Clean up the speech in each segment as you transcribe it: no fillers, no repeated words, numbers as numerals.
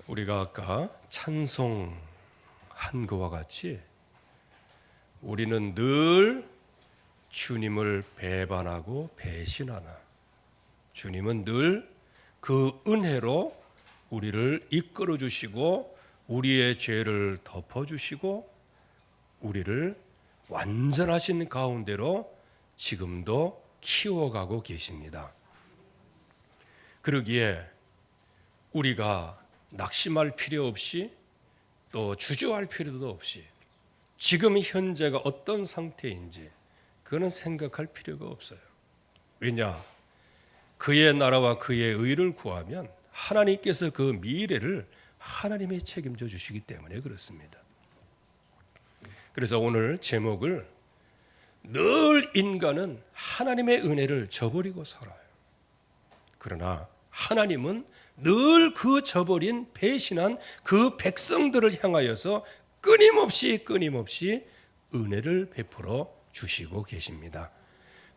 우리가 아까 찬송한 것과 같이 우리는 늘 주님을 배반하고 배신하나, 주님은 늘 그 은혜로 우리를 이끌어 주시고 우리의 죄를 덮어 주시고 우리를 완전하신 가운데로 지금도 키워가고 계십니다. 그러기에 우리가 낙심할 필요 없이 또 주저할 필요도 없이 지금 현재가 어떤 상태인지 그거는 생각할 필요가 없어요. 왜냐? 그의 나라와 그의 의를 구하면 하나님께서 그 미래를 하나님이 책임져 주시기 때문에 그렇습니다. 그래서 오늘 제목을 늘 인간은 하나님의 은혜를 저버리고 살아요. 그러나 하나님은 늘 그 저버린 배신한 그 백성들을 향하여서 끊임없이 은혜를 베풀어 주시고 계십니다.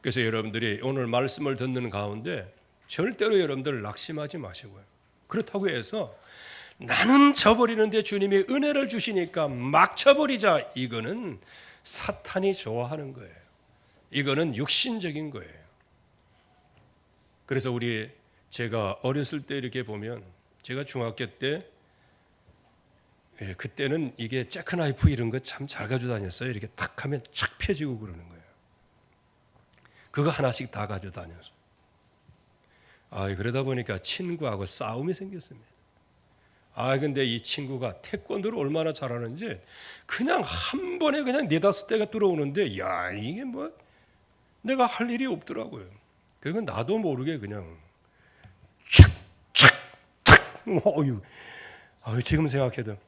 그래서 여러분들이 오늘 말씀을 듣는 가운데 절대로 여러분들 낙심하지 마시고요. 그렇다고 해서 나는 저버리는데 주님이 은혜를 주시니까 막 저버리자, 이거는 사탄이 좋아하는 거예요. 이거는 육신적인 거예요. 그래서 제가 어렸을 때 이렇게 보면, 제가 중학교 때 그때는 이게 재크나이프 이런 거 참 잘 가지고 다녔어요. 이렇게 탁 하면 착 펴지고 그러는 거예요. 그거 하나씩 다 가지고 다녔어요. 그러다 보니까 친구하고 싸움이 생겼습니다. 근데 이 친구가 태권도를 얼마나 잘하는지 그냥 한 번에 그냥 4-5대가 들어오는데, 이게 뭐 내가 할 일이 없더라고요. 그리고 나도 모르게 그냥 지금 생각해도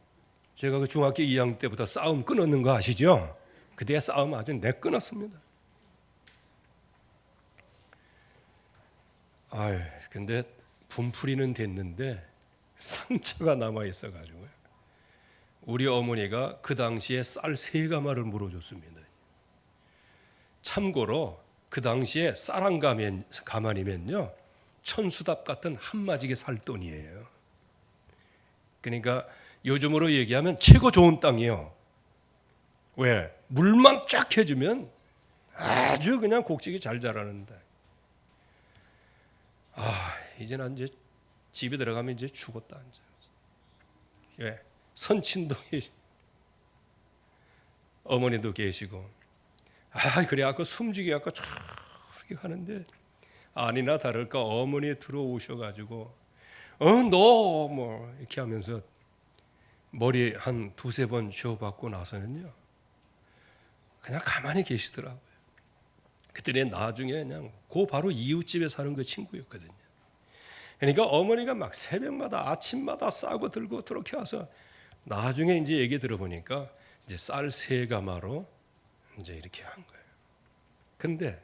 제가 그 중학교 2학년 때부터 싸움 끊었는 거 아시죠? 그때 싸움 아주 끊었습니다. 근데 분풀이는 됐는데 상처가 남아 있어가지고요. 우리 어머니가 그 당시에 쌀 3가마를 물어줬습니다. 참고로 그 당시에 쌀 한 가마니면요, 천수답 같은 한마지게 살 돈이에요. 그러니까 요즘으로 얘기하면 최고 좋은 땅이에요. 왜? 물만 쫙 해주면 아주 그냥 곡식이 잘 자라는 땅. 이제 난 이제 집에 들어가면 이제 죽었다. 왜? 선친동에 어머니도 계시고, 그래갖고 숨지게 갖고 저렇게 가는데 아니나 다를까 어머니 들어오셔가지고 너 뭐 이렇게 하면서 머리 한 2-3번 쥐어받고 나서는요, 그냥 가만히 계시더라고요. 그때는 나중에 그냥 바로 이웃집에 사는 그 친구였거든요. 그러니까 어머니가 막 새벽마다 아침마다 싸고 들고 그렇게 와서 나중에 이제 얘기 들어보니까 이제 쌀 3가마로 이제 이렇게 한 거예요. 근데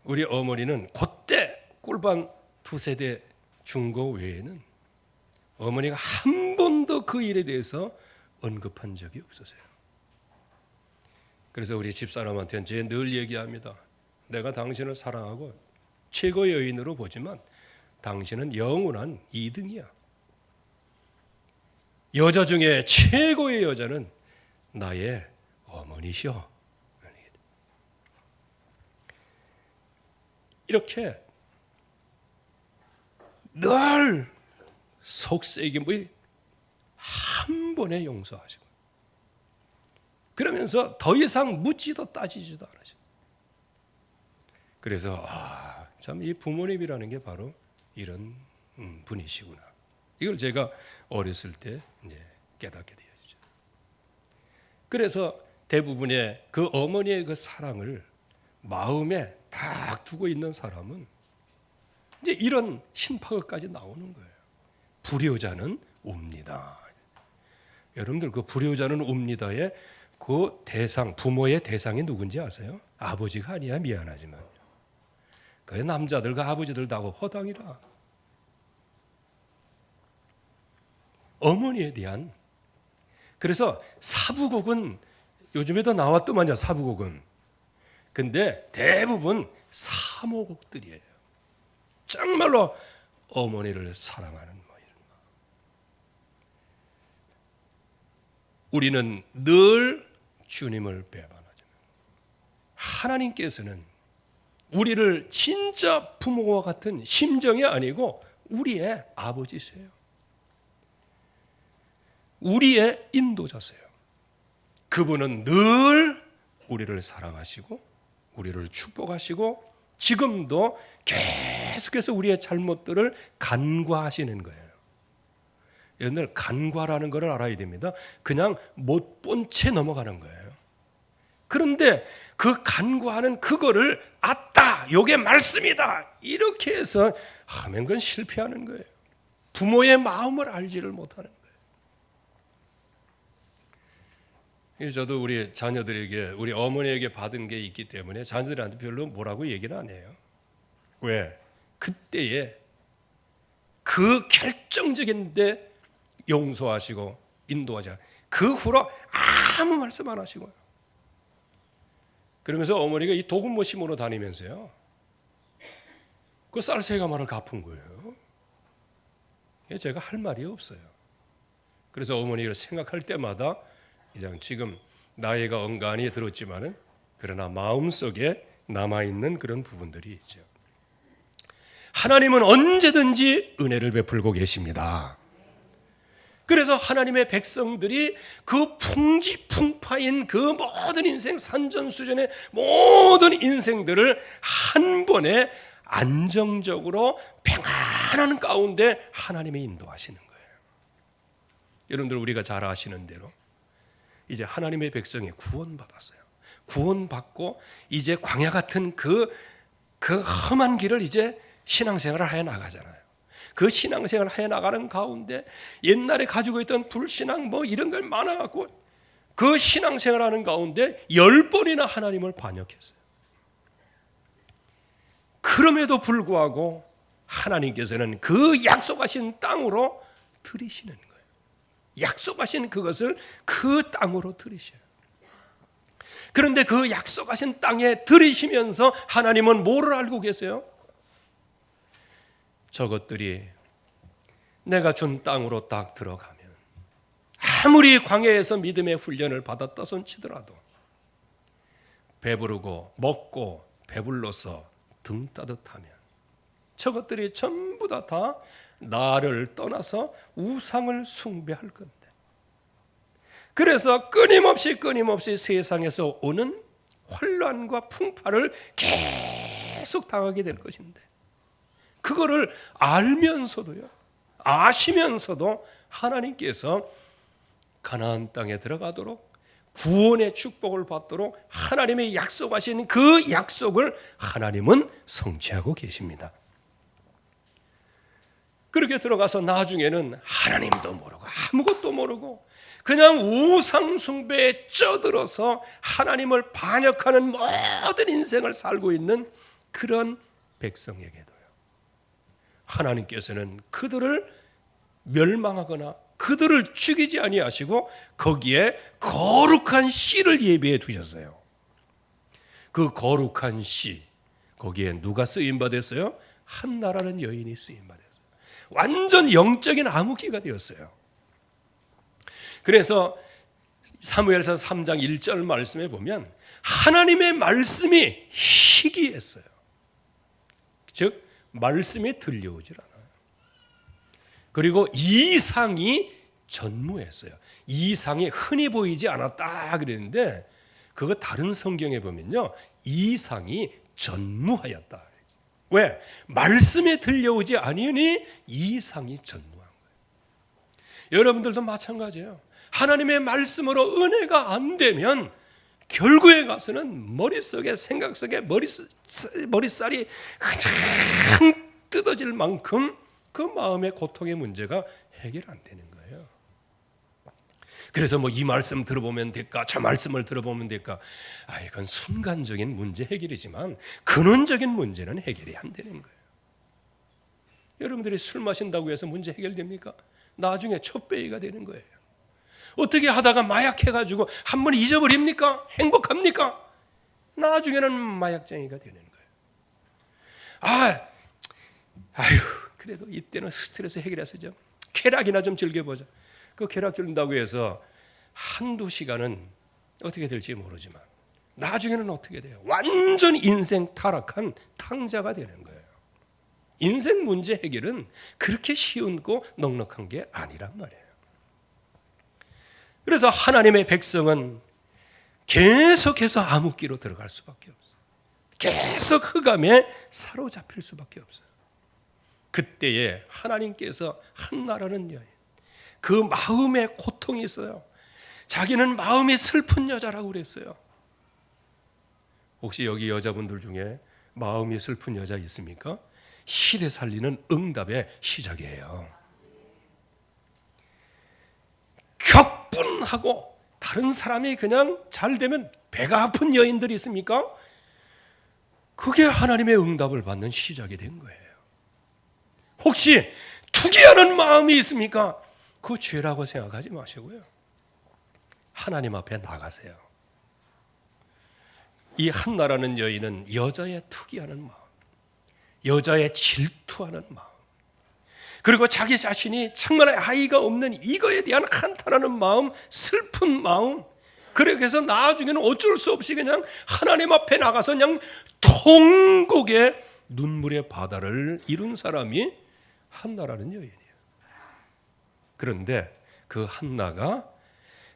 우리 어머니는 그때 꿀반 2-3대 준 거 외에는 어머니가 한 번도 그 일에 대해서 언급한 적이 없었어요. 그래서 우리 집사람한테는 제가 늘 얘기합니다. 내가 당신을 사랑하고 최고의 여인으로 보지만 당신은 영원한 2등이야. 여자 중에 최고의 여자는 나의 어머니시여. 이렇게 늘 속세기 한 번에 용서하시고, 그러면서 더 이상 묻지도 따지지도 않으시고. 그래서 참 이 부모님이라는 게 바로 이런 분이시구나. 이걸 제가 어렸을 때 이제 깨닫게 되었죠. 그래서 대부분의 그 어머니의 그 사랑을 마음에 딱 두고 있는 사람은 이제 이런 신파어까지 나오는 거예요. 불효자는 웁니다. 여러분들 그 불효자는 웁니다의 그 대상, 부모의 대상이 누군지 아세요? 아버지가 아니야, 미안하지만. 그 남자들과 아버지들 다 허당이라. 어머니에 대한. 그래서 사부곡은 요즘에도 나왔더만요, 사부곡은. 근데 대부분 사모곡들이에요. 정말로 어머니를 사랑하는 뭐 이런 거. 우리는 늘 주님을 배반하죠. 하나님께서는 우리를 진짜 부모와 같은 심정이 아니고 우리의 아버지세요. 우리의 인도자세요. 그분은 늘 우리를 사랑하시고 우리를 축복하시고 지금도 계속해서 우리의 잘못들을 간과하시는 거예요. 옛날 간과라는 것을 알아야 됩니다. 그냥 못 본 채 넘어가는 거예요. 그런데 그 간과하는 그거를 아따 요게 말씀이다 이렇게 해서 하면 그건 실패하는 거예요. 부모의 마음을 알지를 못하는 거예요. 저도 우리 자녀들에게 우리 어머니에게 받은 게 있기 때문에 자녀들한테 별로 뭐라고 얘기는 안 해요. 왜? 그때에 그 결정적인 데 용서하시고 인도하자. 그 후로 아무 말씀 안 하시고요. 그러면서 어머니가 이 도금모 심으러 다니면서요. 그 쌀세가마를 갚은 거예요. 제가 할 말이 없어요. 그래서 어머니를 생각할 때마다 그냥 지금 나이가 언간히 들었지만은 그러나 마음속에 남아있는 그런 부분들이 있죠. 하나님은 언제든지 은혜를 베풀고 계십니다. 그래서 하나님의 백성들이 그 풍지풍파인 그 모든 인생 산전수전의 모든 인생들을 한 번에 안정적으로 평안한 가운데 하나님이 인도하시는 거예요. 여러분들 우리가 잘 아시는 대로 이제 하나님의 백성이 구원받았어요. 구원받고 이제 광야 같은 그 험한 길을 이제 신앙생활을 해 나가잖아요. 그 신앙생활을 해 나가는 가운데 옛날에 가지고 있던 불신앙 뭐 이런 걸 많아갖고 그 신앙생활하는 가운데 10번이나 하나님을 반역했어요. 그럼에도 불구하고 하나님께서는 그 약속하신 땅으로 들이시는 거예요. 약속하신 그것을 그 땅으로 들이셔요. 그런데 그 약속하신 땅에 들이시면서 하나님은 뭐를 알고 계세요? 저것들이 내가 준 땅으로 딱 들어가면 아무리 광야에서 믿음의 훈련을 받았다 손치더라도 배부르고 먹고 배불러서 등 따뜻하면 저것들이 전부 다 나를 떠나서 우상을 숭배할 건데 그래서 끊임없이 세상에서 오는 혼란과 풍파를 계속 당하게 될 것인데 그거를 알면서도요, 아시면서도 하나님께서 가나안 땅에 들어가도록 구원의 축복을 받도록 하나님의 약속하신 그 약속을 하나님은 성취하고 계십니다. 그렇게 들어가서 나중에는 하나님도 모르고 아무것도 모르고 그냥 우상 숭배에 쩌들어서 하나님을 반역하는 모든 인생을 살고 있는 그런 백성에게도요. 하나님께서는 그들을 멸망하거나 그들을 죽이지 아니하시고 거기에 거룩한 씨를 예비해 두셨어요. 그 거룩한 씨, 거기에 누가 쓰임 받았어요? 한나라는 여인이 쓰임 받았어요. 완전 영적인 암흑기가 되었어요. 그래서 사무엘서 3장 1절 말씀에 보면 하나님의 말씀이 희귀했어요. 즉 말씀이 들려오질 않아요. 그리고 이상이 전무했어요. 이상이 흔히 보이지 않았다 그랬는데 그거 다른 성경에 보면요. 이상이 전무하였다. 왜? 말씀에 들려오지 아니니 이상이 전무한 거예요. 여러분들도 마찬가지예요. 하나님의 말씀으로 은혜가 안 되면 결국에 가서는 머릿속에 생각 속에 머릿살이 그냥 뜯어질 만큼 그 마음의 고통의 문제가 해결 안 되는 거예요. 그래서 뭐 이 말씀 들어보면 될까 저 말씀을 들어보면 될까 이건 순간적인 문제 해결이지만 근원적인 문제는 해결이 안 되는 거예요. 여러분들이 술 마신다고 해서 문제 해결됩니까? 나중에 촛배기가 되는 거예요. 어떻게 하다가 마약해가지고 한 번 잊어버립니까? 행복합니까? 나중에는 마약쟁이가 되는 거예요. 그래도 이때는 스트레스 해결해서죠. 쾌락이나 좀 즐겨보자. 그 쾌락 즐긴다고 해서 한두 시간은 어떻게 될지 모르지만 나중에는 어떻게 돼요? 완전 인생 타락한 탕자가 되는 거예요. 인생 문제 해결은 그렇게 쉬운고 넉넉한 게 아니란 말이에요. 그래서 하나님의 백성은 계속해서 암흑기로 들어갈 수밖에 없어요. 계속 흑암에 사로잡힐 수밖에 없어요. 그때에 하나님께서 한나라는 여인, 그 마음에 고통이 있어요. 자기는 마음이 슬픈 여자라고 그랬어요. 혹시 여기 여자분들 중에 마음이 슬픈 여자 있습니까? 시대 살리는 응답의 시작이에요. 격분하고 다른 사람이 그냥 잘 되면 배가 아픈 여인들이 있습니까? 그게 하나님의 응답을 받는 시작이 된 거예요. 혹시 투기하는 마음이 있습니까? 그 죄라고 생각하지 마시고요. 하나님 앞에 나가세요. 이 한나라는 여인은 여자의 투기하는 마음, 여자의 질투하는 마음, 그리고 자기 자신이 정말 아이가 없는 이거에 대한 한탄하는 마음, 슬픈 마음, 그래서 나중에는 어쩔 수 없이 그냥 하나님 앞에 나가서 그냥 통곡의 눈물의 바다를 이룬 사람이 한나라는 여인이에요. 그런데 그 한나가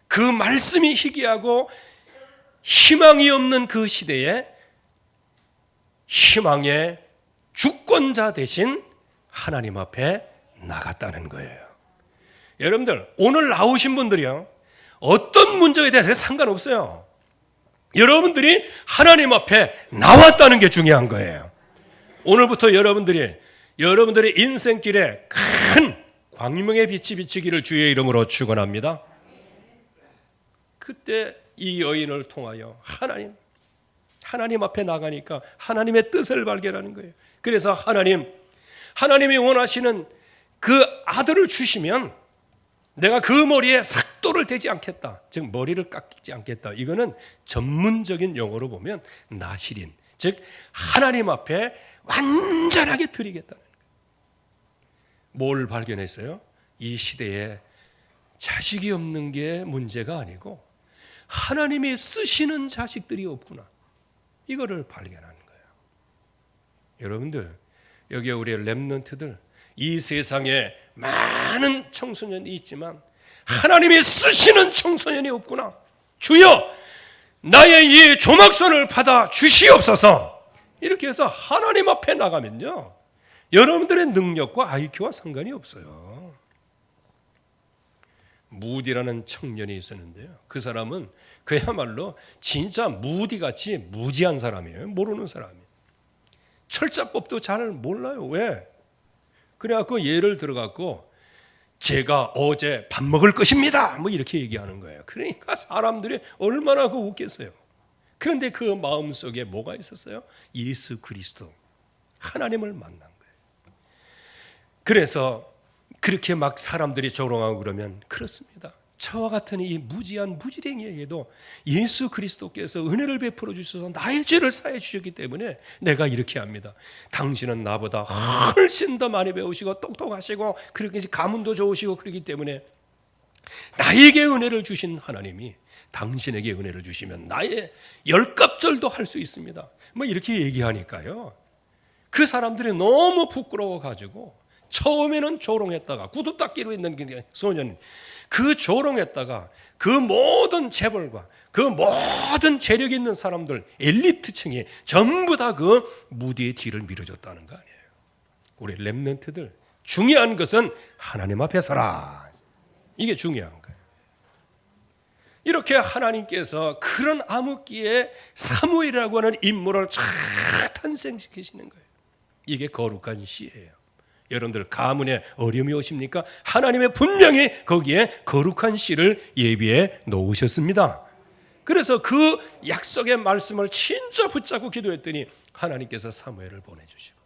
그 말씀이 희귀하고 희망이 없는 그 시대에 희망의 주권자 대신 하나님 앞에 나갔다는 거예요. 여러분들 오늘 나오신 분들이요, 어떤 문제에 대해서 상관없어요. 여러분들이 하나님 앞에 나왔다는 게 중요한 거예요. 오늘부터 여러분들의 인생길에 큰 광명의 빛이 비치기를 주의 이름으로 축원합니다. 그때 이 여인을 통하여 하나님 앞에 나가니까 하나님의 뜻을 발견하는 거예요. 그래서 하나님이 원하시는 그 아들을 주시면 내가 그 머리에 삭도를 대지 않겠다. 즉 머리를 깎지 않겠다. 이거는 전문적인 용어로 보면 나실인, 즉 하나님 앞에 완전하게 드리겠다는 거예요. 뭘 발견했어요? 이 시대에 자식이 없는 게 문제가 아니고 하나님이 쓰시는 자식들이 없구나. 이거를 발견하는 거예요. 여러분들, 여기 우리 렘넌트들, 이 세상에 많은 청소년이 있지만 하나님이 쓰시는 청소년이 없구나. 주여, 나의 이 조막선을 받아 주시옵소서. 이렇게 해서 하나님 앞에 나가면요, 여러분들의 능력과 IQ와 상관이 없어요. 무디라는 청년이 있었는데요, 그 사람은 그야말로 진짜 무디같이 무지한 사람이에요. 모르는 사람이에요. 철자법도 잘 몰라요. 왜? 그래갖고 예를 들어갖고 제가 어제 밥 먹을 것입니다 뭐 이렇게 얘기하는 거예요. 그러니까 사람들이 얼마나 그 웃겠어요. 그런데 그 마음속에 뭐가 있었어요? 예수 그리스도, 하나님을 만난 거예요. 그래서 그렇게 막 사람들이 조롱하고 그러면, 그렇습니다, 저와 같은 이 무지한 무지랭이에게도 예수 그리스도께서 은혜를 베풀어 주셔서 나의 죄를 사해 주셨기 때문에 내가 이렇게 합니다. 당신은 나보다 훨씬 더 많이 배우시고 똑똑하시고 그렇게 가문도 좋으시고 그렇기 때문에 나에게 은혜를 주신 하나님이 당신에게 은혜를 주시면 나의 10갑절도 할 수 있습니다. 뭐 이렇게 얘기하니까요, 그 사람들이 너무 부끄러워 가지고 처음에는 조롱했다가, 구두 닦기로 있는 소년, 그 조롱했다가 그 모든 재벌과 그 모든 재력 있는 사람들, 엘리트층이 전부 다 그 무디의 뒤를 밀어줬다는 거 아니에요. 우리 렘넌트들, 중요한 것은 하나님 앞에 서라. 이게 중요한 거예요. 이렇게 하나님께서 그런 암흑기에 사무엘이라고 하는 인물을 쫙 탄생시키시는 거예요. 이게 거룩한 시예요. 여러분들 가문에 어려움이 오십니까? 하나님의 분명히 거기에 거룩한 씨를 예비해 놓으셨습니다. 그래서 그 약속의 말씀을 진짜 붙잡고 기도했더니 하나님께서 사무엘을 보내주시고,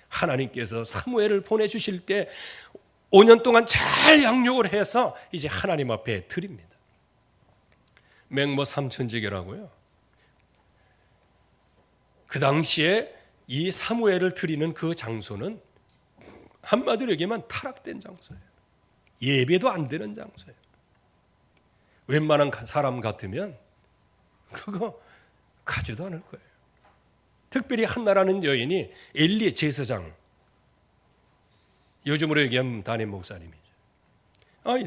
하나님께서 사무엘을 보내주실 때 5년 동안 잘 양육을 해서 이제 하나님 앞에 드립니다. 맹모 삼천지교라고요. 그 당시에 이 사무엘을 드리는 그 장소는 한마디로 얘기하면 타락된 장소예요. 예배도 안 되는 장소예요. 웬만한 사람 같으면 그거 가지도 않을 거예요. 특별히 한나라는 여인이 엘리의 제사장, 요즘으로 얘기하면 담임 목사님이죠.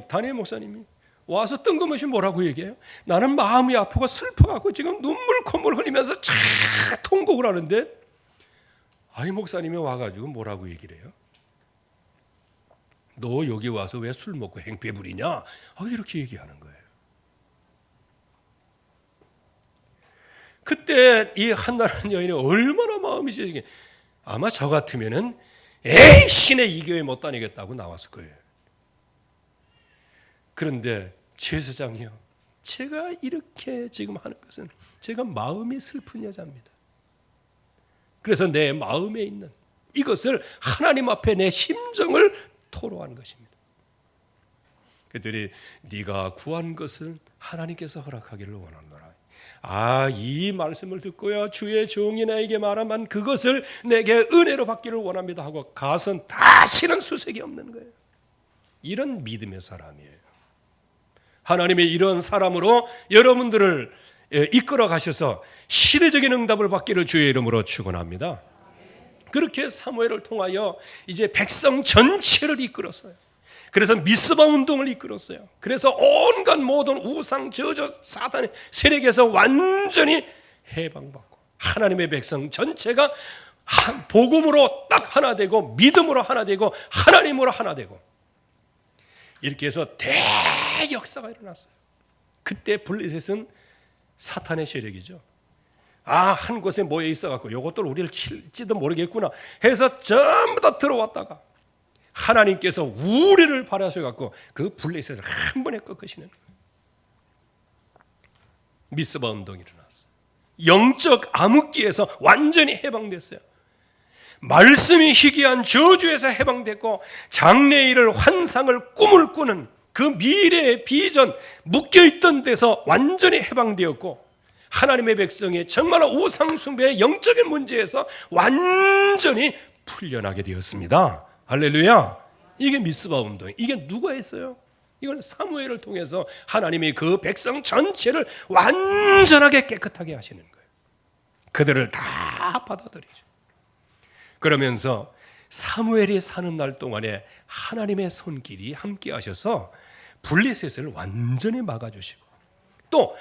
담임 목사님이 와서 뜬금없이 뭐라고 얘기해요? 나는 마음이 아프고 슬퍼갖고 지금 눈물 콧물 흘리면서 쫙 통곡을 하는데, 목사님이 와가지고 뭐라고 얘기를 해요? 너 여기 와서 왜 술 먹고 행패 부리냐? 이렇게 얘기하는 거예요. 그때 이 한나라는 여인이 얼마나 마음이 찢어지게, 아마 저 같으면은 에이 신의 이 교회 못 다니겠다고 나왔을 거예요. 그런데 제사장이요, 제가 이렇게 지금 하는 것은 제가 마음이 슬픈 여자입니다. 그래서 내 마음에 있는 이것을 하나님 앞에 내 심정을 토로한 것입니다. 그들이 네가 구한 것을 하나님께서 허락하기를 원하노라. 이 말씀을 듣고요, 주의 종이 나에게 말하면 그것을 내게 은혜로 받기를 원합니다 하고 가선 다시는 수색이 없는 거예요. 이런 믿음의 사람이에요. 하나님의 이런 사람으로 여러분들을 이끌어 가셔서 시대적인 응답을 받기를 주의 이름으로 축원합니다. 그렇게 사무엘을 통하여 이제 백성 전체를 이끌었어요. 그래서 미스바 운동을 이끌었어요. 그래서 온갖 모든 우상 저저 사탄의 세력에서 완전히 해방받고 하나님의 백성 전체가 복음으로 딱 하나 되고 믿음으로 하나 되고 하나님으로 하나 되고, 이렇게 해서 대역사가 일어났어요. 그때 블레셋은 사탄의 세력이죠. 한 곳에 모여 있어갖고 이것들 우리를 칠지도 모르겠구나 해서 전부 다 들어왔다가 하나님께서 우리를 바라셔갖고 그 블레셋을 한 번에 꺾으시는 거예요. 미스바 운동이 일어났어요. 영적 암흑기에서 완전히 해방됐어요. 말씀이 희귀한 저주에서 해방됐고, 장래일을 환상을 꿈을 꾸는 그 미래의 비전 묶여있던 데서 완전히 해방되었고, 하나님의 백성이 정말 우상 숭배의 영적인 문제에서 완전히 풀려나게 되었습니다. 할렐루야. 이게 미스바 운동. 이게 누가 했어요? 이건 사무엘을 통해서 하나님이 그 백성 전체를 완전하게 깨끗하게 하시는 거예요. 그들을 다 받아들이죠. 그러면서 사무엘이 사는 날 동안에 하나님의 손길이 함께 하셔서 블레셋을 완전히 막아주시고, 또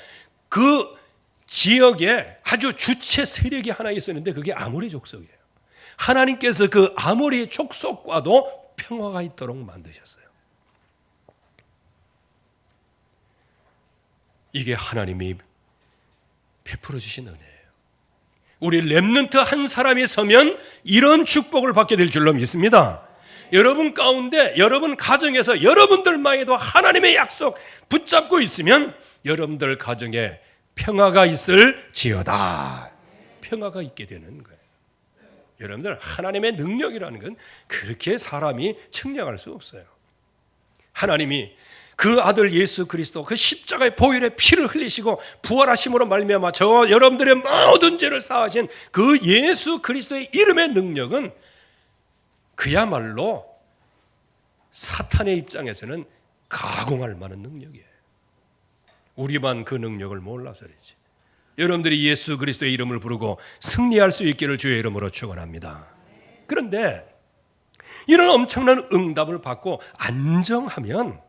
그 지역에 아주 주체 세력이 하나 있었는데 그게 아모리 족속이에요. 하나님께서 그 아모리 족속과도 평화가 있도록 만드셨어요. 이게 하나님이 베풀어 주신 은혜예요. 우리 렘넌트 한 사람이 서면 이런 축복을 받게 될 줄로 믿습니다. 여러분 가운데, 여러분 가정에서 여러분들만에도 하나님의 약속 붙잡고 있으면 여러분들 가정에 평화가 있을지어다. 평화가 있게 되는 거예요. 여러분들, 하나님의 능력이라는 건 그렇게 사람이 측량할 수 없어요. 하나님이 그 아들 예수 그리스도 그 십자가의 보혈의 피를 흘리시고 부활하심으로 말미암아 저 여러분들의 모든 죄를 사하신 그 예수 그리스도의 이름의 능력은 그야말로 사탄의 입장에서는 가공할 만한 능력이에요. 우리만 그 능력을 몰라서 그렇지. 여러분들이 예수 그리스도의 이름을 부르고 승리할 수 있기를 주의 이름으로 축원합니다. 그런데 이런 엄청난 응답을 받고 안정하면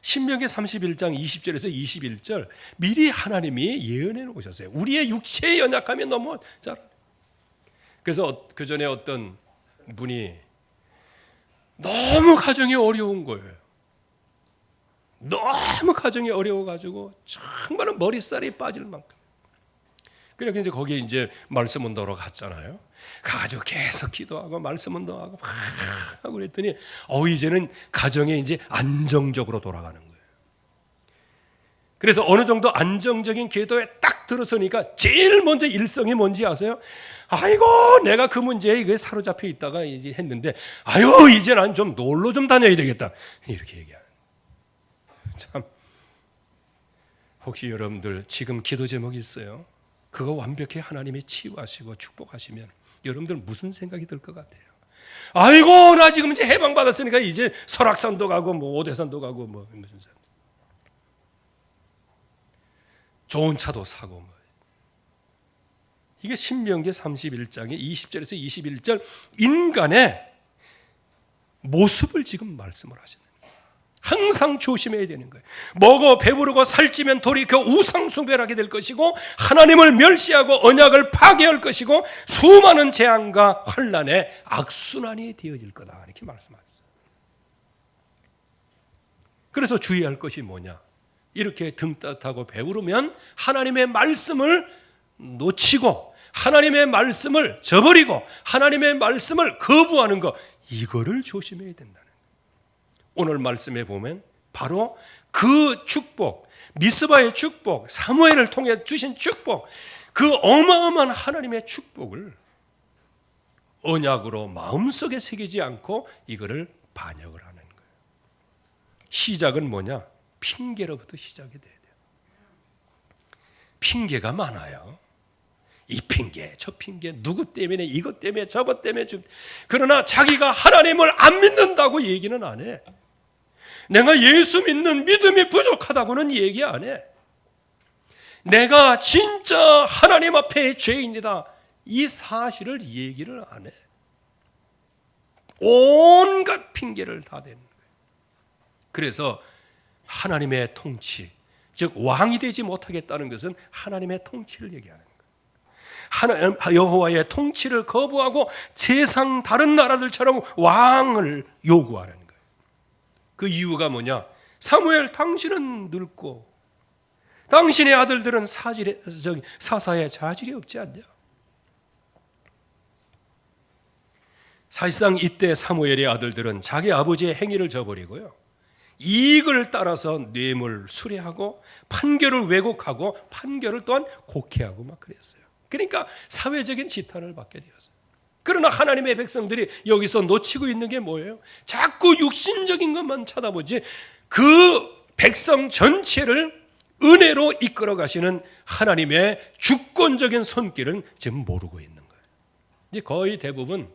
신명기 31장 20절에서 21절 미리 하나님이 예언해 놓으셨어요. 우리의 육체의 연약함이 너무 잘. 그래서 그 전에 어떤 분이 너무 가정이 어려운 거예요. 너무 가정이 어려워가지고 정말 머리살이 빠질 만큼. 그래서 이제 거기에 이제 말씀 운동으로 갔잖아요. 가가지고 계속 기도하고 말씀 운동하고 막 하고 그랬더니 이제는 가정에 이제 안정적으로 돌아가는 거예요. 그래서 어느 정도 안정적인 궤도에 딱 들어서니까 제일 먼저 일성이 뭔지 아세요? 아이고 내가 그 문제에 이게 사로잡혀 있다가 이제 했는데 이제 난 좀 놀러 좀 다녀야 되겠다 이렇게 얘기하는. 참, 혹시 여러분들 지금 기도 제목이 있어요? 그거 완벽히 하나님이 치유하시고 축복하시면 여러분들 무슨 생각이 들 것 같아요? 아이고 나 지금 이제 해방받았으니까 이제 설악산도 가고 뭐 오대산도 가고 뭐 무슨 산. 좋은 차도 사고 이게 신명기 31장의 20절에서 21절 인간의 모습을 지금 말씀을 하시는 거예요. 항상 조심해야 되는 거예요. 먹어 배부르고 살찌면 돌이켜 우상숭배를 하게 될 것이고 하나님을 멸시하고 언약을 파괴할 것이고 수많은 재앙과 환난의 악순환이 되어질 거다 이렇게 말씀하셨어요. 그래서 주의할 것이 뭐냐? 이렇게 등 따뜻하고 배부르면 하나님의 말씀을 놓치고 하나님의 말씀을 저버리고 하나님의 말씀을 거부하는 것, 이거를 조심해야 된다는 거예요. 오늘 말씀에 보면 바로 그 축복, 미스바의 축복, 사무엘을 통해 주신 축복, 그 어마어마한 하나님의 축복을 언약으로 마음속에 새기지 않고 이거를 반역을 하는 거예요. 시작은 뭐냐? 핑계로부터 시작이 돼야 돼요. 핑계가 많아요. 이 핑계, 저 핑계, 누구 때문에, 이것 때문에, 저것 때문에. 그러나 자기가 하나님을 안 믿는다고 얘기는 안 해. 내가 예수 믿는 믿음이 부족하다고는 얘기 안 해. 내가 진짜 하나님 앞에 죄인이다, 이 사실을 얘기를 안 해. 온갖 핑계를 다 대는 거예요. 그래서 하나님의 통치, 즉 왕이 되지 못하겠다는 것은 하나님의 통치를 얘기하는 거예요. 여호와의 통치를 거부하고 세상 다른 나라들처럼 왕을 요구하는 거예요. 그 이유가 뭐냐? 사무엘, 당신은 늙고 당신의 아들들은 사사에 자질이 없지 않냐? 사실상 이때 사무엘의 아들들은 자기 아버지의 행위를 저버리고요, 이익을 따라서 뇌물 수뢰하고 판결을 왜곡하고 판결을 또한 곡해하고 막 그랬어요. 그러니까 사회적인 지탄을 받게 되었어요. 그러나 하나님의 백성들이 여기서 놓치고 있는 게 뭐예요? 자꾸 육신적인 것만 쳐다보지 그 백성 전체를 은혜로 이끌어 가시는 하나님의 주권적인 손길은 지금 모르고 있는 거예요. 이제 거의 대부분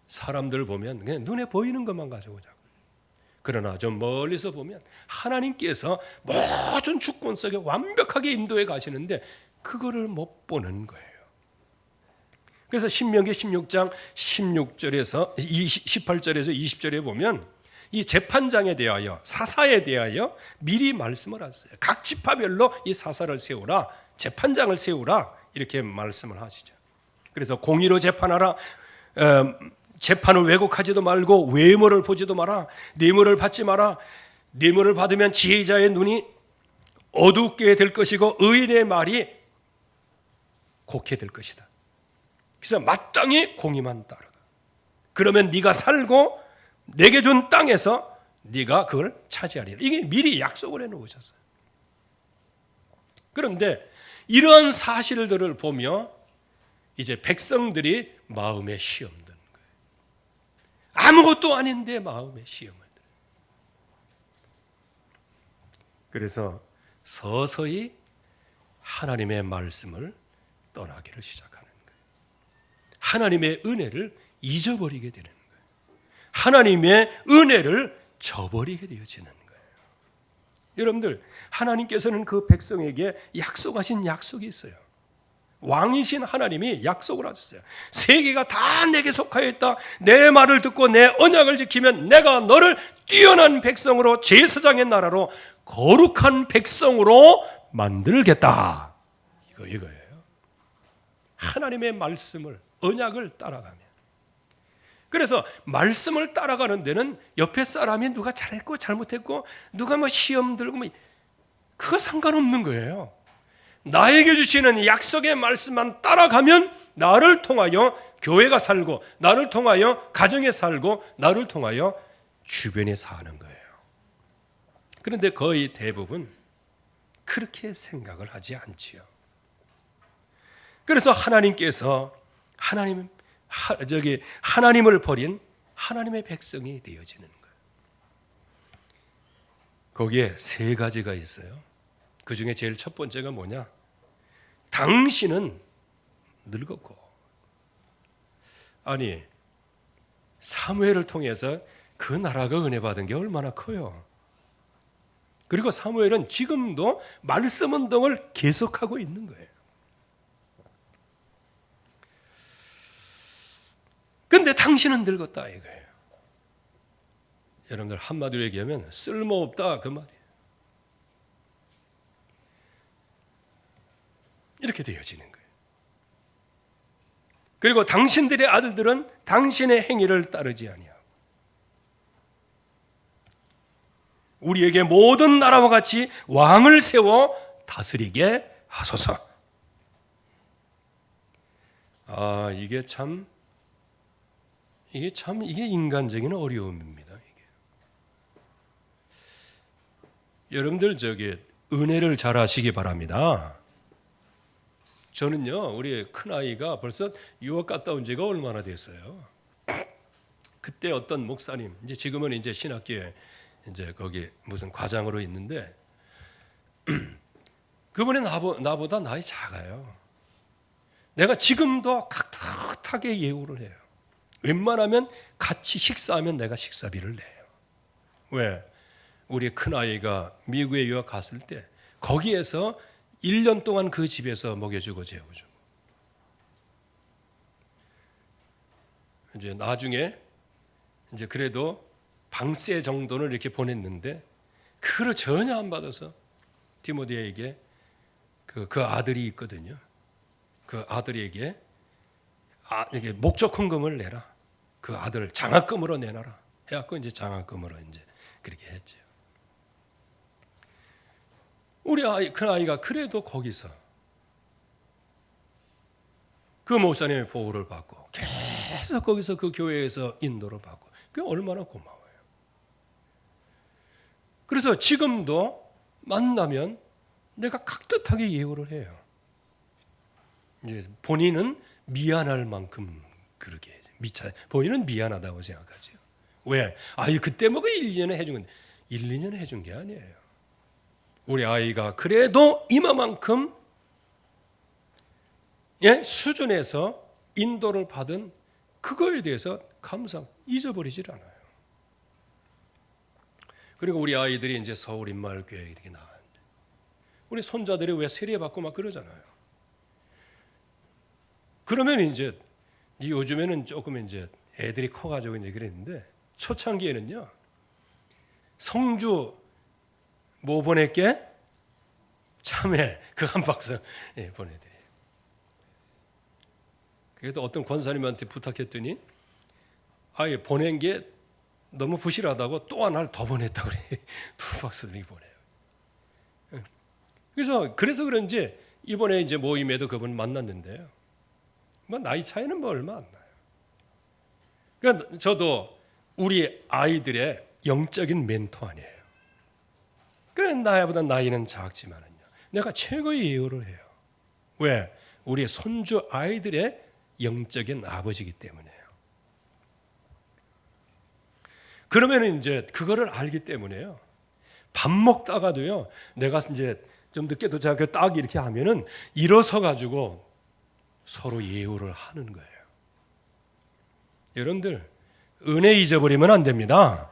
사람들 보면 그냥 눈에 보이는 것만 가져오자고. 그러나 좀 멀리서 보면 하나님께서 모든 주권 속에 완벽하게 인도해 가시는데 그거를 못 보는 거예요. 그래서 신명기 16장 16절에서 18절에서 20절에 보면 이 재판장에 대하여, 사사에 대하여 미리 말씀을 하셨어요. 각 지파별로 이 사사를 세우라, 재판장을 세우라, 이렇게 말씀을 하시죠. 그래서 공의로 재판하라, 재판을 왜곡하지도 말고 외모를 보지도 마라, 뇌물을 받지 마라. 뇌물을 받으면 지혜자의 눈이 어둡게 될 것이고 의인의 말이 곡해 될 것이다. 그래서 마땅히 공의만 따라가. 그러면 네가 살고 내게 준 땅에서 네가 그걸 차지하리라. 이게 미리 약속을 해놓으셨어요. 그런데 이러한 사실들을 보며 이제 백성들이 마음에 시험 드는 거예요. 아무것도 아닌데 마음에 시험을 들어요. 그래서 서서히 하나님의 말씀을 떠나기를 시작하는 거예요. 하나님의 은혜를 잊어버리게 되는 거예요. 하나님의 은혜를 저버리게 되어지는 거예요. 여러분들, 하나님께서는 그 백성에게 약속하신 약속이 있어요. 왕이신 하나님이 약속을 하셨어요. 세계가 다 내게 속하였다. 내 말을 듣고 내 언약을 지키면 내가 너를 뛰어난 백성으로, 제사장의 나라로, 거룩한 백성으로 만들겠다. 이거예요. 하나님의 말씀을, 언약을 따라가면. 그래서 말씀을 따라가는 데는 옆에 사람이 누가 잘했고 잘못했고 누가 뭐 시험 들고 뭐 그거 상관없는 거예요. 나에게 주시는 약속의 말씀만 따라가면 나를 통하여 교회가 살고, 나를 통하여 가정에 살고, 나를 통하여 주변에 사는 거예요. 그런데 거의 대부분 그렇게 생각을 하지 않지요. 그래서 하나님께서 하나님을 버린 하나님의 백성이 되어지는 거예요. 거기에 세 가지가 있어요. 그 중에 제일 첫 번째가 뭐냐? 당신은 늙었고. 아니, 사무엘을 통해서 그 나라가 은혜 받은 게 얼마나 커요. 그리고 사무엘은 지금도 말씀 운동을 계속하고 있는 거예요. 근데 당신은 늙었다 이거예요. 여러분들 한마디로 얘기하면 쓸모없다 그 말이에요. 이렇게 되어지는 거예요. 그리고 당신들의 아들들은 당신의 행위를 따르지 아니하고 우리에게 모든 나라와 같이 왕을 세워 다스리게 하소서. 이게 인간적인 어려움입니다. 여러분들 은혜를 잘 하시기 바랍니다. 저는요, 우리 큰아이가 벌써 유학 갔다 온 지가 얼마나 됐어요. 그때 어떤 목사님, 지금은 이제 신학교에 이제 거기 무슨 과장으로 있는데, 그분이 나보다 나이 작아요. 내가 지금도 깍듯하게 예우를 해요. 웬만하면 같이 식사하면 내가 식사비를 내요. 왜? 우리 큰아이가 미국에 유학 갔을 때 거기에서 1년 동안 그 집에서 먹여주고 재워주고 이제 나중에 이제 그래도 방세 정도는 이렇게 보냈는데 그걸 전혀 안 받아서 디모데에게 그 아들이 있거든요. 그 아들에게 이게 목적 헌금을 내라. 그 아들을 장학금으로 내놔라. 해갖고 이제 장학금으로 이제 그렇게 했죠. 우리 큰 아이가 그래도 거기서 그 목사님의 보호를 받고 계속 거기서 그 교회에서 인도를 받고 그게 얼마나 고마워요. 그래서 지금도 만나면 내가 깍듯하게 예우를 해요. 이제 본인은 미안할 만큼 그렇게 본인은 미안하다고 생각하죠. 왜? 그때 뭐가 1, 2년에 해준 건데 1, 2년에 해준 게 아니에요. 우리 아이가 그래도 이만큼 수준에서 인도를 받은 그거에 대해서 잊어버리질 않아요. 그리고 우리 아이들이 이제 서울 인마을교회에 이렇게 나왔는데 우리 손자들이 왜 세례받고 막 그러잖아요. 그러면 이제 요즘에는 조금 이제 애들이 커가지고 이제 그랬는데 초창기에는요 성주 뭐 보낼게? 참외 그 한 박스 보내드려요. 그래도 어떤 권사님한테 부탁했더니 보낸 게 너무 부실하다고 또 하나를 더 보냈다고 그래. 2박스를 보내요. 그래서 그런지 이번에 이제 모임에도 그분 만났는데요. 뭐 나이 차이는 뭐 얼마 안 나요. 그러니까 저도 우리 아이들의 영적인 멘토 아니에요. 나보다 나이는 작지만은요. 내가 최고의 예우를 해요. 왜? 우리 손주 아이들의 영적인 아버지이기 때문에요. 그러면 이제 그거를 알기 때문에요. 밥 먹다가도요. 내가 이제 좀 늦게 도착해서 딱 이렇게 하면은 일어서 가지고 서로 예우를 하는 거예요. 여러분들 은혜 잊어버리면 안 됩니다.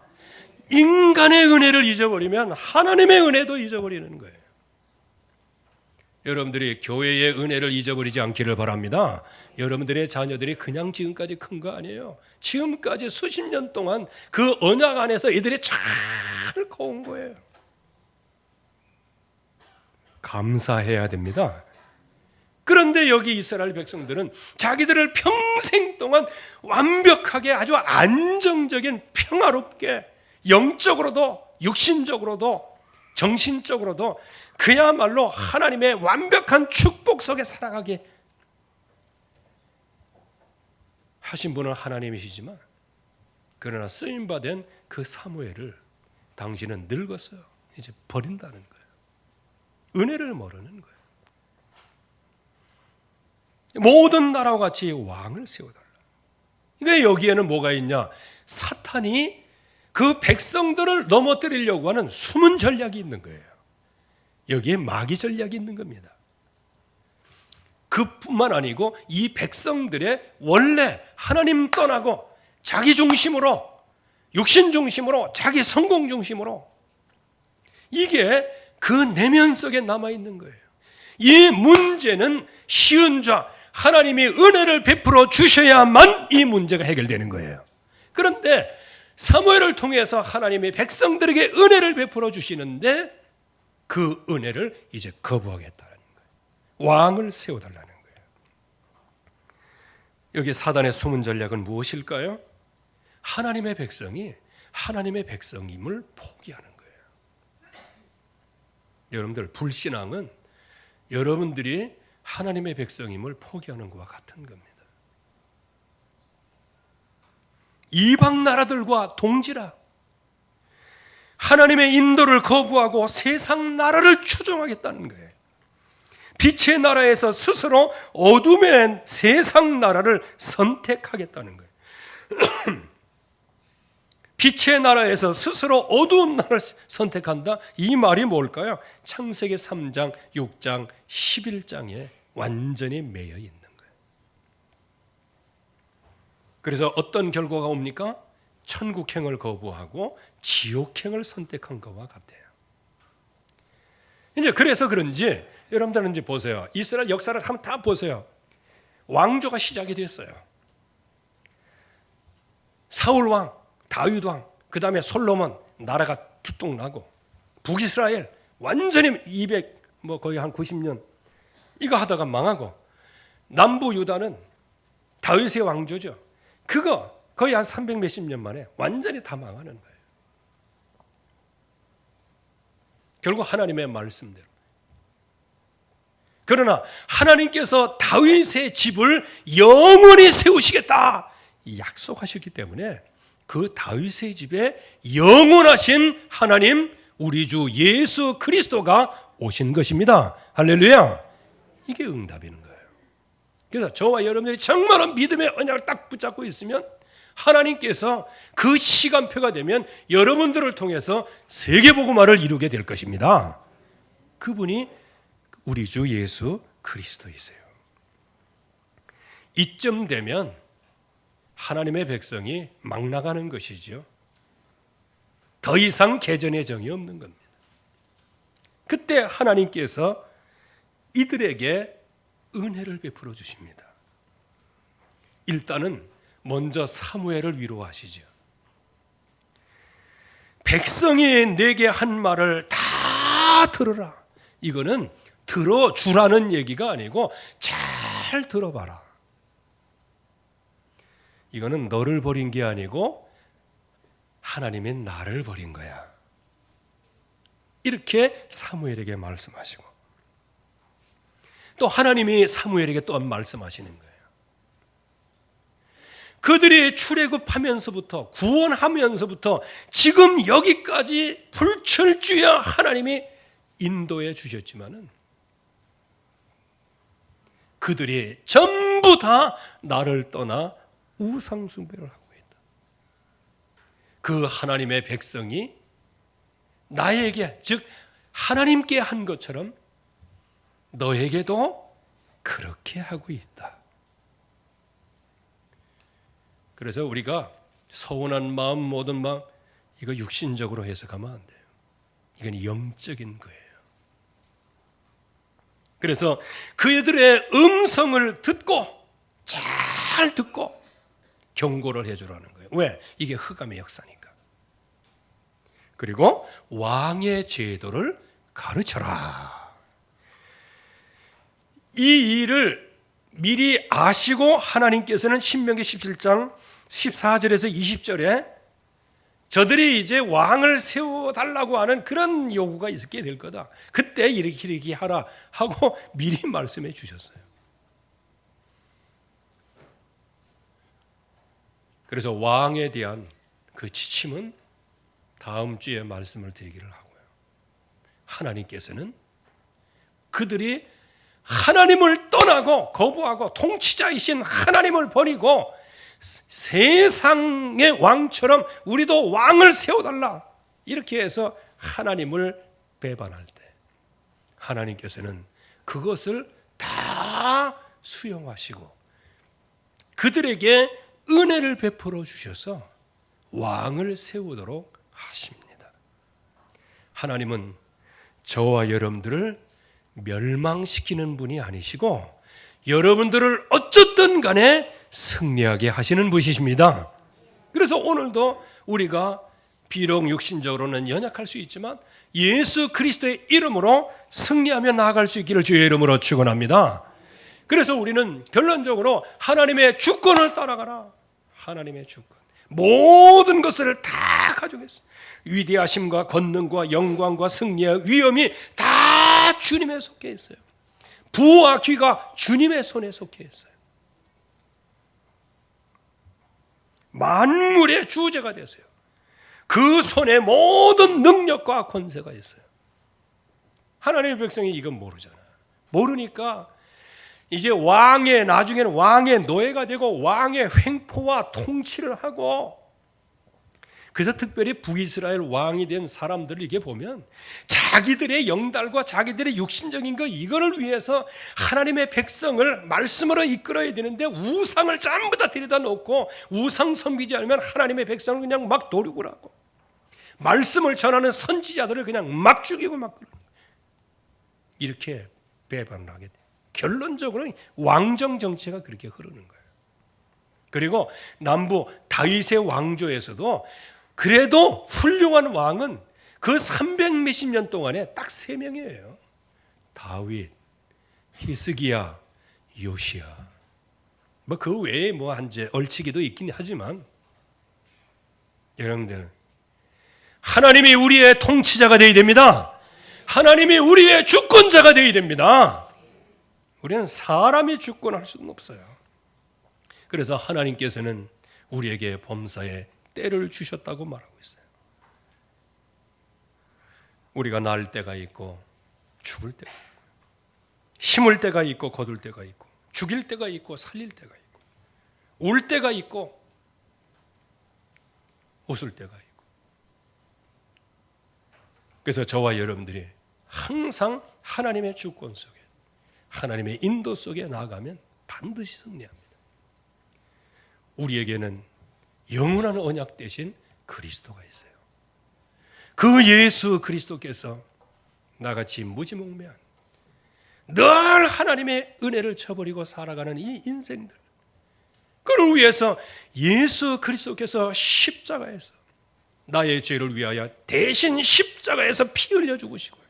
인간의 은혜를 잊어버리면 하나님의 은혜도 잊어버리는 거예요. 여러분들이 교회의 은혜를 잊어버리지 않기를 바랍니다. 여러분들의 자녀들이 그냥 지금까지 큰 거 아니에요. 지금까지 수십 년 동안 그 언약 안에서 이들이 잘 커온 거예요. 감사해야 됩니다. 그런데 여기 이스라엘 백성들은 자기들을 평생 동안 완벽하게 아주 안정적인 평화롭게 영적으로도 육신적으로도 정신적으로도 그야말로 하나님의 완벽한 축복 속에 살아가게 하신 분은 하나님이시지만 그러나 쓰임받은 그 사무엘을 당신은 늙었어요. 이제 버린다는 거예요. 은혜를 모르는 거예요. 모든 나라와 같이 왕을 세워달라. 그러니까 여기에는 뭐가 있냐? 사탄이 그 백성들을 넘어뜨리려고 하는 숨은 전략이 있는 거예요. 여기에 마귀 전략이 있는 겁니다. 그뿐만 아니고 이 백성들의 원래 하나님 떠나고 자기 중심으로 육신 중심으로 자기 성공 중심으로 이게 그 내면 속에 남아있는 거예요. 이 문제는 쉬운 자, 하나님이 은혜를 베풀어 주셔야만 이 문제가 해결되는 거예요. 그런데 사무엘을 통해서 하나님이 백성들에게 은혜를 베풀어 주시는데 그 은혜를 이제 거부하겠다는 거예요. 왕을 세워달라는 거예요. 여기 사단의 숨은 전략은 무엇일까요? 하나님의 백성이 하나님의 백성임을 포기하는 거예요. 여러분들, 불신앙은 여러분들이 하나님의 백성임을 포기하는 것과 같은 겁니다. 이방 나라들과 동지라 하나님의 인도를 거부하고 세상 나라를 추종하겠다는 거예요. 빛의 나라에서 스스로 어둠의 세상 나라를 선택하겠다는 거예요. 빛의 나라에서 스스로 어두운 나라를 선택한다? 이 말이 뭘까요? 창세기 3장, 6장, 11장에 완전히 매여 있는 거예요. 그래서 어떤 결과가 옵니까? 천국행을 거부하고 지옥행을 선택한 것과 같아요. 이제 그래서 그런지 여러분들은 이제 보세요. 이스라엘 역사를 한번 다 보세요. 왕조가 시작이 됐어요. 사울 왕, 다윗 왕, 그 다음에 솔로몬, 나라가 툭툭 나고, 북이스라엘 완전히 200, 거의 한 90년 이거 하다가 망하고, 남부 유다는 다윗의 왕조죠. 그거 거의 한 300 몇십 년 만에 완전히 다 망하는 거예요. 결국 하나님의 말씀대로. 그러나 하나님께서 다윗의 집을 영원히 세우시겠다 약속하셨기 때문에 그 다윗의 집에 영원하신 하나님, 우리 주 예수 그리스도가 오신 것입니다. 할렐루야. 이게 응답인 거예요. 그래서 저와 여러분들이 정말로 믿음의 언약을 딱 붙잡고 있으면 하나님께서 그 시간표가 되면 여러분들을 통해서 세계복음화를 이루게 될 것입니다. 그분이 우리 주 예수 그리스도이세요. 이쯤 되면 하나님의 백성이 막 나가는 것이죠. 더 이상 개전의 정이 없는 겁니다. 그때 하나님께서 이들에게 은혜를 베풀어 주십니다. 일단은 먼저 사무엘을 위로하시죠. 백성이 내게 한 말을 다 들으라. 이거는 들어주라는 얘기가 아니고 잘 들어봐라. 이거는 너를 버린 게 아니고 하나님이 나를 버린 거야. 이렇게 사무엘에게 말씀하시고, 또 하나님이 사무엘에게 또 말씀하시는 거예요. 그들이 출애굽하면서부터 구원하면서부터 지금 여기까지 불철주야 하나님이 인도해 주셨지만은 그들이 전부 다 나를 떠나 우상 숭배를 하고 있다. 그 하나님의 백성이 나에게, 즉 하나님께 한 것처럼 너에게도 그렇게 하고 있다. 그래서 우리가 서운한 마음, 모든 마음, 이거 육신적으로 해석하면 안 돼요. 이건 영적인 거예요. 그래서 그들의 음성을 듣고, 잘 듣고 경고를 해주라는 거예요. 왜? 이게 흑암의 역사니까. 그리고 왕의 제도를 가르쳐라. 이 일을 미리 아시고 하나님께서는 신명기 17장 14절에서 20절에 저들이 이제 왕을 세워달라고 하는 그런 요구가 있게 될 거다. 그때 이렇게 하라 하고 미리 말씀해 주셨어요. 그래서 왕에 대한 그 지침은 다음 주에 말씀을 드리기를 하고요. 하나님께서는 그들이 하나님을 떠나고 거부하고 통치자이신 하나님을 버리고 세상의 왕처럼 우리도 왕을 세워달라 이렇게 해서 하나님을 배반할 때 하나님께서는 그것을 다 수용하시고 그들에게 은혜를 베풀어 주셔서 왕을 세우도록 하십니다. 하나님은 저와 여러분들을 멸망시키는 분이 아니시고 여러분들을 어쨌든 간에 승리하게 하시는 분이십니다. 그래서 오늘도 우리가 비록 육신적으로는 연약할 수 있지만 예수 그리스도의 이름으로 승리하며 나아갈 수 있기를 주의 이름으로 축원합니다. 그래서 우리는 결론적으로 하나님의 주권을 따라가라. 하나님의 주권. 모든 것을 다 가져겠어. 위대하심과 권능과 영광과 승리와 위엄이 다 주님에 속해 있어요. 부와 귀가 주님의 손에 속해 있어요. 만물의 주제가 되세요. 그 손에 모든 능력과 권세가 있어요. 하나님의 백성이 이건 모르잖아. 모르니까 이제 나중에는 왕의 노예가 되고 왕의 횡포와 통치를 하고, 그래서 특별히 북이스라엘 왕이 된 사람들을 이게 보면 자기들의 영달과 자기들의 육신적인 것 이거를 위해서 하나님의 백성을 말씀으로 이끌어야 되는데 우상을 전부 다 데려다 놓고 우상 섬기지 않으면 하나님의 백성을 그냥 막 도륙을 하고 말씀을 전하는 선지자들을 그냥 막 죽이고 막 그러는 거예요. 이렇게 배반을 하게 돼요. 결론적으로 왕정 정치가 그렇게 흐르는 거예요. 그리고 남부 다윗의 왕조에서도 그래도 훌륭한 왕은 그 300 몇십 년 동안에 딱 3명이에요. 다윗, 히스기야, 요시야. 뭐 그 외에 뭐 한제 얼치기도 있긴 하지만, 여러분들 하나님이 우리의 통치자가 되어야 됩니다. 하나님이 우리의 주권자가 되어야 됩니다. 우리는 사람이 주권할 수는 없어요. 그래서 하나님께서는 우리에게 범사에 때를 주셨다고 말하고 있어요. 우리가 날 때가 있고 죽을 때가 있고, 심을 때가 있고 거둘 때가 있고, 죽일 때가 있고 살릴 때가 있고, 울 때가 있고 웃을 때가 있고. 그래서 저와 여러분들이 항상 하나님의 주권 속에, 하나님의 인도 속에 나아가면 반드시 승리합니다. 우리에게는 영원한 언약 대신 그리스도가 있어요. 그 예수 그리스도께서 나같이 무지몽매한 늘 하나님의 은혜를 저버리고 살아가는 이 인생들, 그를 위해서 예수 그리스도께서 십자가에서 나의 죄를 위하여 대신 십자가에서 피 흘려 죽으시고요,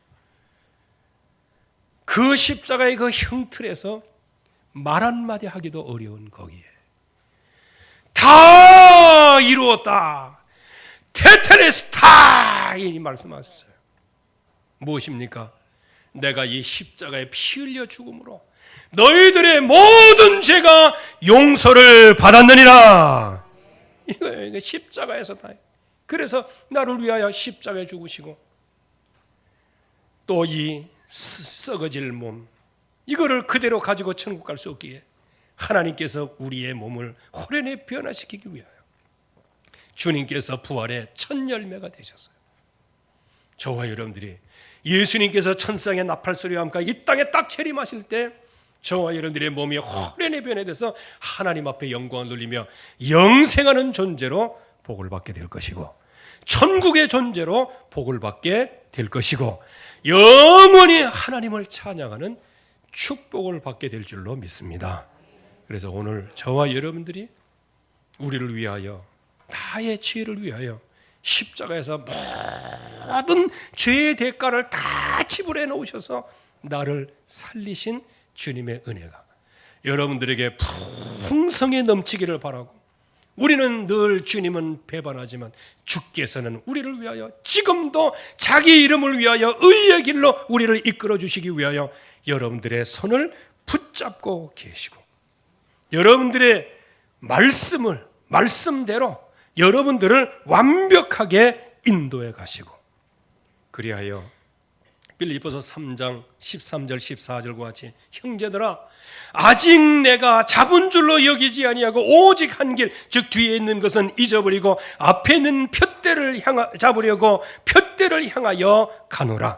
그 십자가의 그 형틀에서 말 한마디 하기도 어려운 거기에 다 이루었다, 테텔레스타 이 말씀하셨어요. 무엇입니까? 내가 이 십자가에 피 흘려 죽음으로 너희들의 모든 죄가 용서를 받았느니라. 이거 십자가에서 다. 그래서 나를 위하여 십자가에 죽으시고, 또 이 썩어질 몸 이거를 그대로 가지고 천국 갈 수 없기에 하나님께서 우리의 몸을 호련히 변화시키기 위하여 주님께서 부활의 첫 열매가 되셨어요. 저와 여러분들이 예수님께서 천상의 나팔소리와 함께 이 땅에 딱 재림하실 때 저와 여러분들의 몸이 호련히 변해돼서 하나님 앞에 영광을 돌리며 영생하는 존재로 복을 받게 될 것이고, 천국의 존재로 복을 받게 될 것이고, 영원히 하나님을 찬양하는 축복을 받게 될 줄로 믿습니다. 그래서 오늘 저와 여러분들이 우리를 위하여, 나의 죄를 위하여 십자가에서 모든 죄의 대가를 다 지불해 놓으셔서 나를 살리신 주님의 은혜가 여러분들에게 풍성히 넘치기를 바라고, 우리는 늘 주님은 배반하지만 주께서는 우리를 위하여 지금도 자기 이름을 위하여 의의 길로 우리를 이끌어 주시기 위하여 여러분들의 손을 붙잡고 계시고, 여러분들의 말씀대로 여러분들을 완벽하게 인도해 가시고, 그리하여 빌립보서 3장 13절 14절과 같이 형제들아, 아직 내가 잡은 줄로 여기지 아니하고 오직 한 길, 즉 뒤에 있는 것은 잊어버리고 앞에 있는 푯대를 잡으려고 푯대를 향하여 가노라.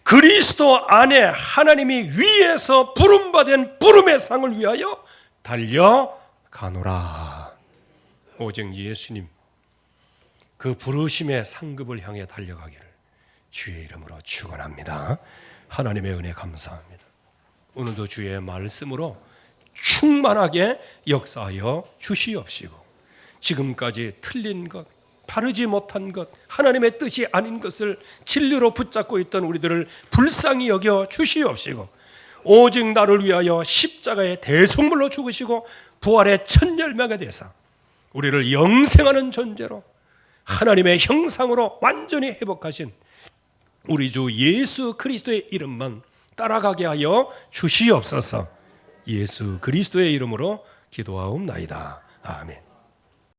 그리스도 안에 하나님이 위에서 부름받은 부름의 상을 위하여 달려가노라. 오직 예수님 그 부르심의 상급을 향해 달려가기를 주의 이름으로 축원합니다. 하나님의 은혜 감사합니다. 오늘도 주의 말씀으로 충만하게 역사하여 주시옵시고, 지금까지 틀린 것, 바르지 못한 것, 하나님의 뜻이 아닌 것을 진리로 붙잡고 있던 우리들을 불쌍히 여겨 주시옵시고, 오직 나를 위하여 십자가의 대속물로 죽으시고 부활의 첫 열매가 되사 우리를 영생하는 존재로 하나님의 형상으로 완전히 회복하신 우리 주 예수 그리스도의 이름만 따라가게 하여 주시옵소서. 예수 그리스도의 이름으로 기도하옵나이다. 아멘.